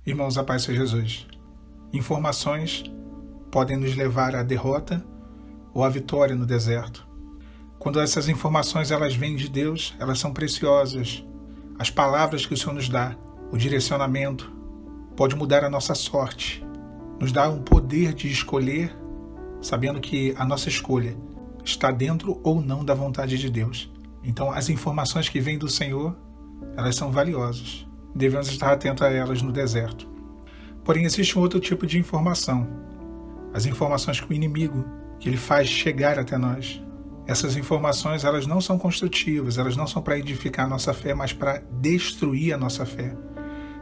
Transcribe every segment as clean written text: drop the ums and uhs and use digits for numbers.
Irmãos, a paz seja Jesus. Informações podem nos levar à derrota ou à vitória no deserto. Quando essas informações elas vêm de Deus, elas são preciosas. As palavras que o Senhor nos dá, o direcionamento, pode mudar a nossa sorte. Nos dá um poder de escolher, sabendo que a nossa escolha está dentro ou não da vontade de Deus. Então, as informações que vêm do Senhor, elas são valiosas. Devemos estar atentos a elas no deserto. Porém, existe um outro tipo de informação. As informações que o inimigo, que ele faz chegar até nós. Essas informações, elas não são construtivas, elas não são para edificar a nossa fé, mas para destruir a nossa fé.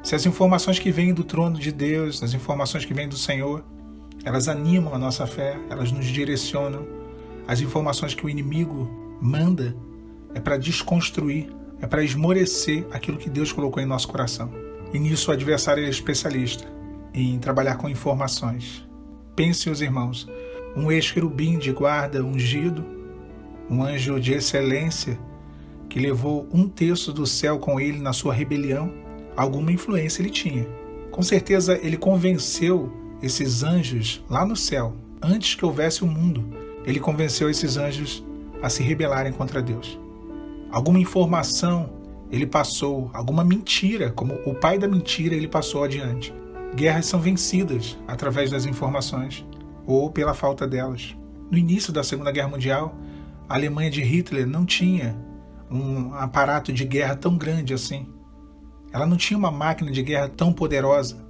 Se as informações que vêm do trono de Deus, as informações que vêm do Senhor, elas animam a nossa fé, elas nos direcionam. As informações que o inimigo manda é para desconstruir, é para esmorecer aquilo que Deus colocou em nosso coração. E nisso o adversário é especialista, em trabalhar com informações. Pensem os irmãos, um ex-querubim de guarda ungido, um anjo de excelência, que levou 1/3 do céu com ele na sua rebelião, alguma influência ele tinha. Com certeza ele convenceu esses anjos lá no céu, antes que houvesse o mundo, ele convenceu esses anjos a se rebelarem contra Deus. Alguma informação ele passou, alguma mentira, como o pai da mentira, ele passou adiante. Guerras são vencidas através das informações ou pela falta delas. No início da Segunda Guerra Mundial, a Alemanha de Hitler não tinha um aparato de guerra tão grande assim. Ela não tinha uma máquina de guerra tão poderosa.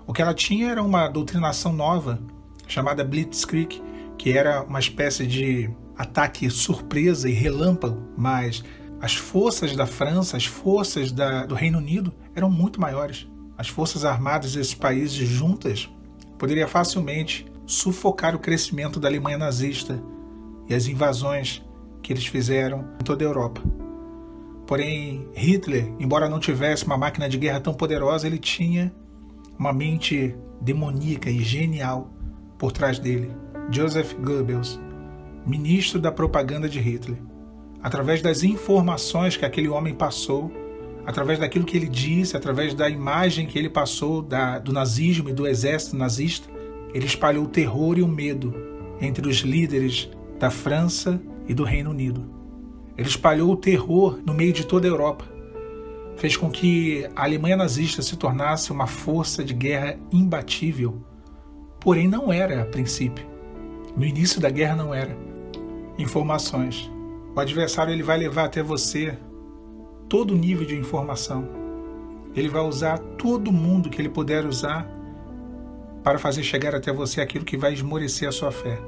O que ela tinha era uma doutrinação nova, chamada Blitzkrieg, que era uma espécie de ataque surpresa e relâmpago, mas as forças da França, as forças do Reino Unido eram muito maiores. As forças armadas desses países juntas poderiam facilmente sufocar o crescimento da Alemanha nazista e as invasões que eles fizeram em toda a Europa. Porém, Hitler, embora não tivesse uma máquina de guerra tão poderosa, ele tinha uma mente demoníaca e genial por trás dele. Joseph Goebbels, ministro da propaganda de Hitler, através das informações que aquele homem passou, através daquilo que ele disse, através da imagem que ele passou do nazismo e do exército nazista, ele espalhou o terror e o medo entre os líderes da França e do Reino Unido. Ele espalhou o terror no meio de toda a Europa. Fez com que a Alemanha nazista se tornasse uma força de guerra imbatível. Porém, não era a princípio. No início da guerra não era. Informações. O adversário ele vai levar até você todo nível de informação. Ele vai usar todo mundo que ele puder usar para fazer chegar até você aquilo que vai esmorecer a sua fé.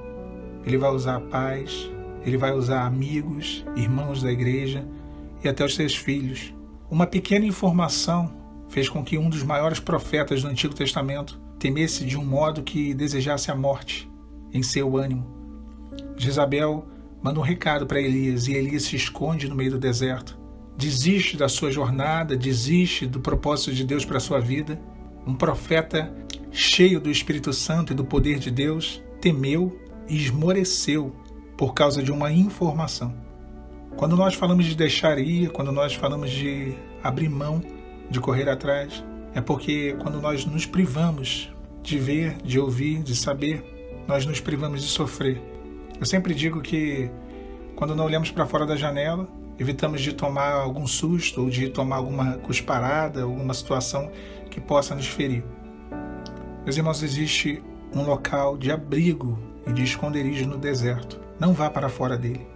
Ele vai usar pais, ele vai usar amigos, irmãos da igreja e até os seus filhos. Uma pequena informação fez com que um dos maiores profetas do Antigo Testamento temesse de um modo que desejasse a morte em seu ânimo. Jezabel manda um recado para Elias e Elias se esconde no meio do deserto. Desiste da sua jornada, desiste do propósito de Deus para a sua vida. Um profeta cheio do Espírito Santo e do poder de Deus temeu e esmoreceu por causa de uma informação. Quando nós falamos de deixar ir, quando nós falamos de abrir mão, de correr atrás, é porque quando nós nos privamos de ver, de ouvir, de saber, nós nos privamos de sofrer. Eu sempre digo que quando não olhamos para fora da janela, evitamos de tomar algum susto ou de tomar alguma cusparada, alguma situação que possa nos ferir. Meus irmãos, existe um local de abrigo e de esconderijo no deserto. Não vá para fora dele.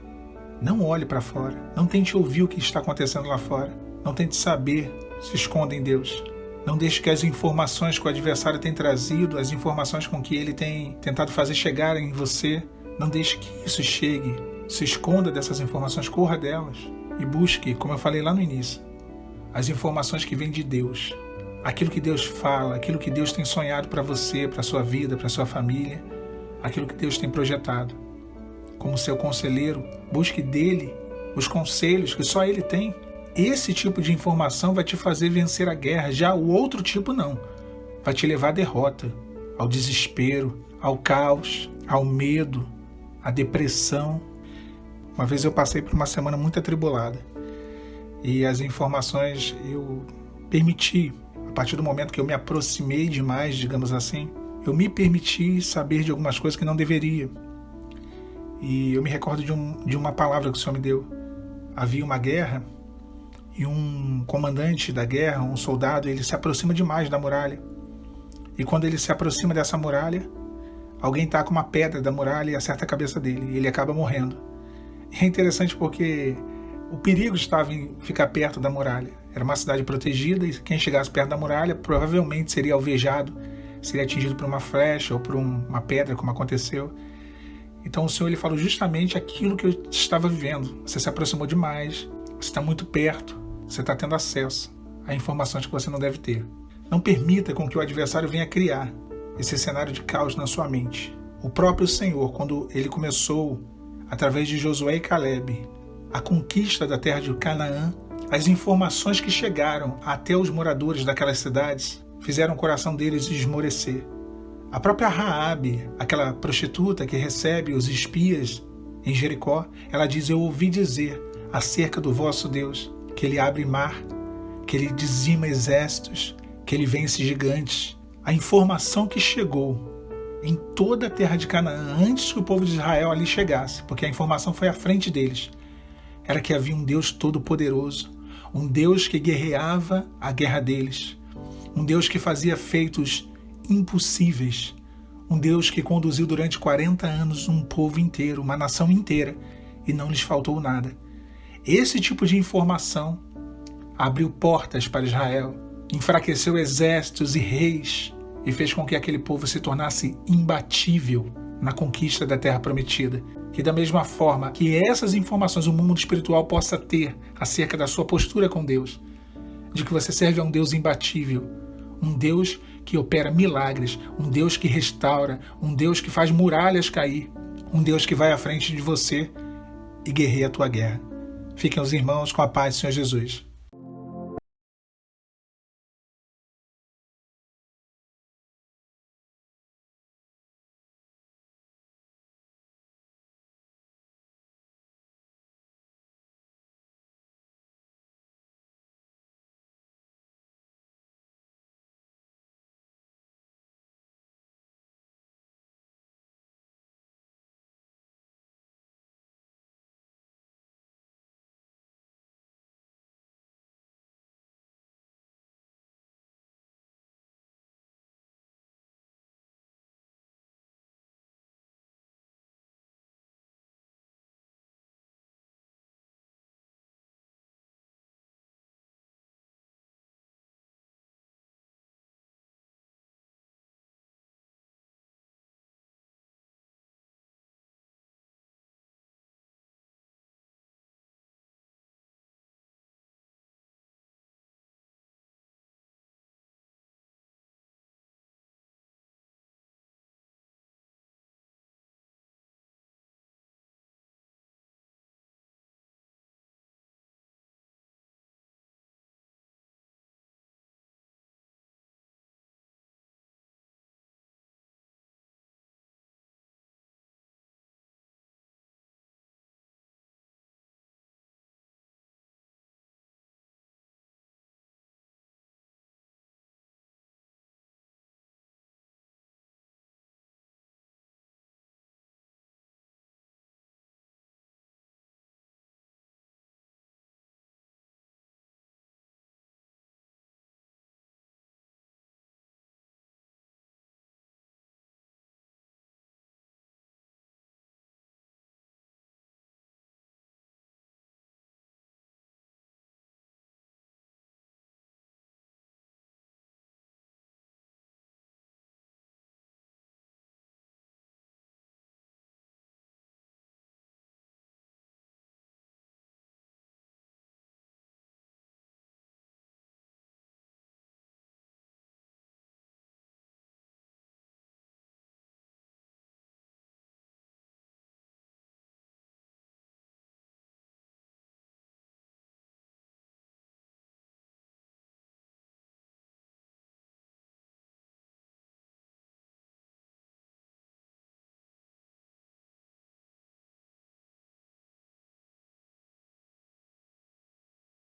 Não olhe para fora. Não tente ouvir o que está acontecendo lá fora. Não tente saber. Se esconda em Deus. Não deixe que as informações que o adversário tem trazido, as informações com que ele tem tentado fazer chegar em você, não deixe que isso chegue. Se esconda dessas informações, corra delas e busque, como eu falei lá no início, as informações que vêm de Deus. Aquilo que Deus fala, aquilo que Deus tem sonhado para você, para a sua vida, para a sua família, aquilo que Deus tem projetado. Como seu conselheiro, busque dele os conselhos que só ele tem. Esse tipo de informação vai te fazer vencer a guerra, já o outro tipo não. Vai te levar à derrota, ao desespero, ao caos, ao medo, à depressão. Uma vez eu passei por uma semana muito atribulada e as informações eu permiti a partir do momento que eu me aproximei demais, digamos assim, eu me permiti saber de algumas coisas que não deveria. E eu me recordo de uma palavra que o Senhor me deu. Havia uma guerra e um comandante da guerra, um soldado, ele se aproxima demais da muralha. E quando ele se aproxima dessa muralha, alguém taca uma pedra da muralha e acerta a cabeça dele. E ele acaba morrendo. E é interessante porque o perigo estava em ficar perto da muralha. Era uma cidade protegida e quem chegasse perto da muralha provavelmente seria alvejado, seria atingido por uma flecha ou por uma pedra, como aconteceu. Então o Senhor ele falou justamente aquilo que eu estava vivendo. Você se aproximou demais, você está muito perto, você está tendo acesso a informações que você não deve ter. Não permita com que o adversário venha criar esse cenário de caos na sua mente. O próprio Senhor, quando ele começou, através de Josué e Caleb, a conquista da terra de Canaã, as informações que chegaram até os moradores daquelas cidades fizeram o coração deles esmorecer. A própria Raabe, aquela prostituta que recebe os espias em Jericó, ela diz: eu ouvi dizer acerca do vosso Deus, que ele abre mar, que ele dizima exércitos, que ele vence gigantes. A informação que chegou em toda a terra de Canaã, antes que o povo de Israel ali chegasse, porque a informação foi à frente deles, era que havia um Deus todo-poderoso, um Deus que guerreava a guerra deles, um Deus que fazia feitos impossíveis, um Deus que conduziu durante 40 anos um povo inteiro, uma nação inteira, e não lhes faltou nada. Esse tipo de informação abriu portas para Israel, enfraqueceu exércitos e reis e fez com que aquele povo se tornasse imbatível na conquista da terra prometida. Que da mesma forma que essas informações o mundo espiritual possa ter acerca da sua postura com Deus, de que você serve a um Deus imbatível, um Deus que opera milagres, um Deus que restaura, um Deus que faz muralhas cair, um Deus que vai à frente de você e guerreia a tua guerra. Fiquem os irmãos com a paz do Senhor Jesus.